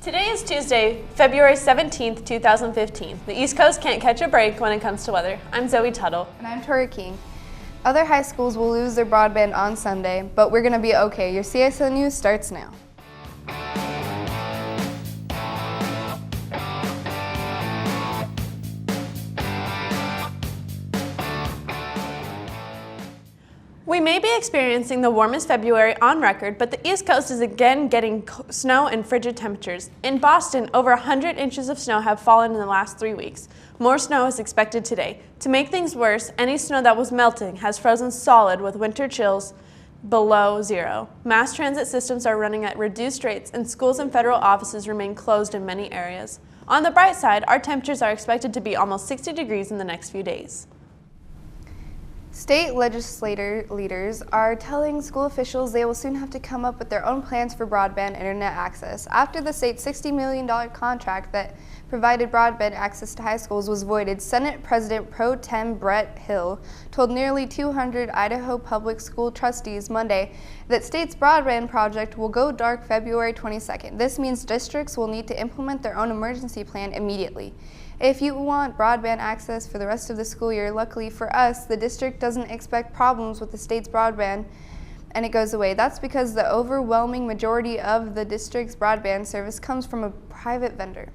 Today is Tuesday, February 17th, 2015. The East Coast can't catch a break when it comes to weather. I'm Zoe Tuttle. And I'm Tori King. Other high schools will lose their broadband on Sunday, but we're going to be okay. Your CSL News starts now. We may be experiencing the warmest February on record, but the East Coast is again getting snow and frigid temperatures. In Boston, over 100 inches of snow have fallen in the last 3 weeks. More snow is expected today. To make things worse, any snow that was melting has frozen solid with winter chills below zero. Mass transit systems are running at reduced rates, and schools and federal offices remain closed in many areas. On the bright side, our temperatures are expected to be almost 60 degrees in the next few days. State legislator leaders are telling school officials they will soon have to come up with their own plans for broadband internet access after the state's $60 million contract that provided broadband access to high schools was voided. Senate President Pro Tem Brett Hill told nearly 200 Idaho public school trustees Monday that state's broadband project will go dark February 22nd. This means districts will need to implement their own emergency plan immediately. If you want broadband access for the rest of the school year, luckily for us, the district doesn't expect problems with the state's broadband and it goes away. That's because the overwhelming majority of the district's broadband service comes from a private vendor.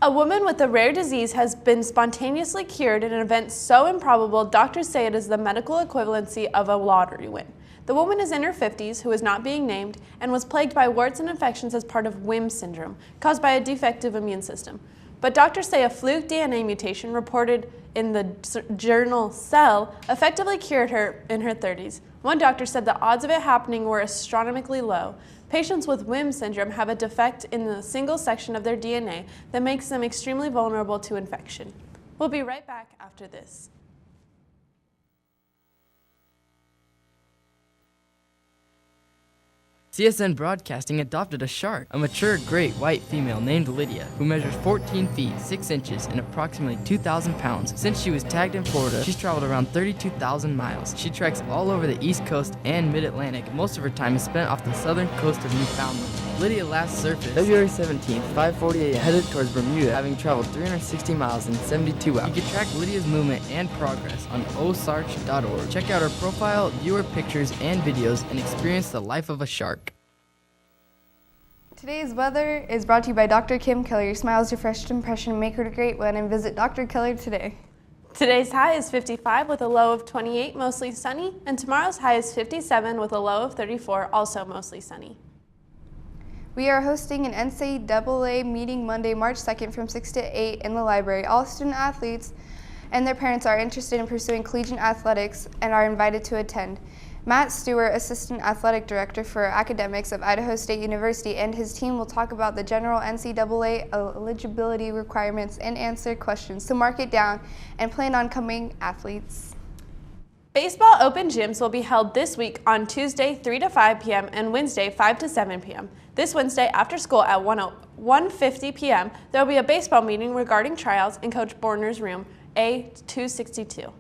A woman with a rare disease has been spontaneously cured in an event so improbable, doctors say it is the medical equivalency of a lottery win. The woman is in her 50s, who is not being named, and was plagued by warts and infections as part of WHIM syndrome, caused by a defective immune system. But doctors say a fluke DNA mutation reported in the journal Cell effectively cured her in her 30s. One doctor said the odds of it happening were astronomically low. Patients with WHIM syndrome have a defect in the single section of their DNA that makes them extremely vulnerable to infection. We'll be right back after this. CSN Broadcasting adopted a shark, a mature great white female named Lydia, who measures 14 feet, 6 inches, and approximately 2,000 pounds. Since she was tagged in Florida, she's traveled around 32,000 miles. She treks all over the East Coast and Mid-Atlantic. Most of her time is spent off the southern coast of Newfoundland. Lydia last surfaced February 17th, 5:40 a.m., headed towards Bermuda, having traveled 360 miles in 72 hours. You can track Lydia's movement and progress on osarch.org. Check out her profile, view her pictures and videos, and experience the life of a shark. Today's weather is brought to you by Dr. Kim Keller. Your smile is your fresh impression. Make her a great one and visit Dr. Keller today. Today's high is 55 with a low of 28, mostly sunny, and tomorrow's high is 57 with a low of 34, also mostly sunny. We are hosting an NCAA meeting Monday, March 2nd from 6 to 8 in the library. All student athletes and their parents are interested in pursuing collegiate athletics and are invited to attend. Matt Stewart, Assistant Athletic Director for Academics of Idaho State University, and his team will talk about the general NCAA eligibility requirements and answer questions. So mark it down and plan on coming athletes. Baseball open gyms will be held this week on Tuesday 3 to 5 p.m. and Wednesday 5 to 7 p.m. This Wednesday after school at 1:50 p.m. there will be a baseball meeting regarding tryouts in Coach Borner's room A262.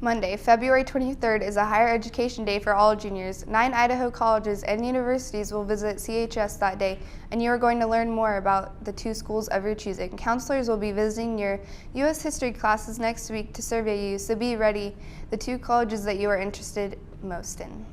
Monday, February 23rd is a higher education day for all juniors. 9 Idaho colleges and universities will visit CHS that day, and you are going to learn more about the 2 schools of your choosing. Counselors will be visiting your U.S. history classes next week to survey you, so be ready, the 2 colleges that you are interested most in.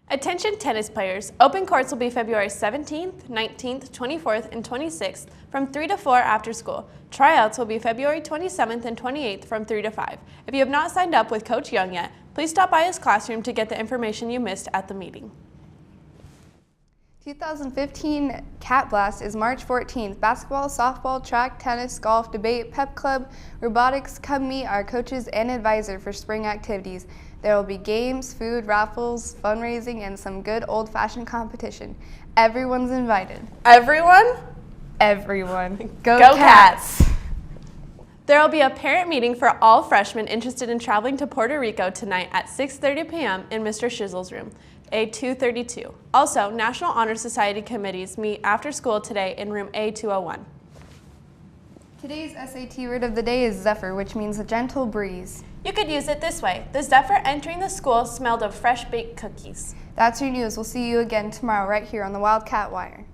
Attention tennis players, open courts will be February 17th, 19th, 24th, and 26th from 3 to 4 after school. Tryouts will be February 27th and 28th from 3 to 5. If you have not signed up with Coach Young yet, please stop by his classroom to get the information you missed at the meeting. 2015 Cat Blast is March 14th. Basketball, softball, track, tennis, golf, debate, pep club, robotics. Come meet our coaches and advisor for spring activities. There will be games, food, raffles, fundraising, and some good old-fashioned competition. Everyone's invited. Everyone? Everyone. Go Cats! There will be a parent meeting for all freshmen interested in traveling to Puerto Rico tonight at 6:30 p.m. in Mr. Shizzle's room, A232. Also, National Honor Society committees meet after school today in room A201. Today's SAT word of the day is zephyr, which means a gentle breeze. You could use it this way. The zephyr entering the school smelled of fresh baked cookies. That's your news. We'll see you again tomorrow right here on the Wildcat Wire.